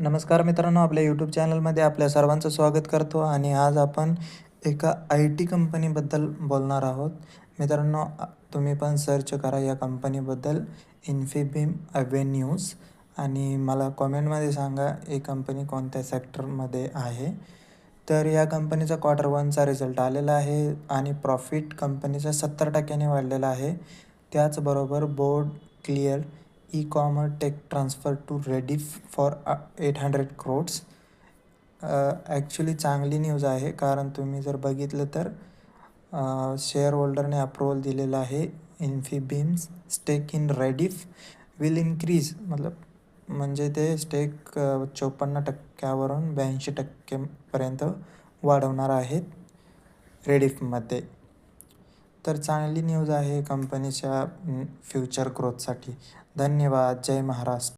नमस्कार मित्रांनो, आपल्या यूट्यूब चॅनलमध्ये आपल्या सर्वांचं स्वागत करतो आणि आज आपण एका IT कंपनीबद्दल बोलणार आहोत. मित्रांनो, तुम्ही पण सर्च करा या कंपनीबद्दल इन्फिबिम अव्हेन्यूज आणि मला कॉमेंटमध्ये सांगा ही कंपनी कोणत्या सेक्टरमध्ये आहे. तर या कंपनीचा Q1चा रिझल्ट आलेला आहे आणि प्रॉफिट कंपनीचा 70% वाढलेला आहे. त्याचबरोबर board clear e-commerce tech transfer to Rediff for 800 crores. Actually चांगली न्यूज आहे, कारण तुम्ही जर बघितलं तर शेअर होल्डरने अप्रूव्हल दिलेलं आहे. Infibeam's stake in Rediff will increase म्हणजे ते स्टेक 54% 82% वाढवणार आहेत रेडिफमध्ये. तर चांगली न्यूज आहे कंपनीच्या फ्युचर ग्रोथसाठी. धन्यवाद. जय महाराष्ट्र.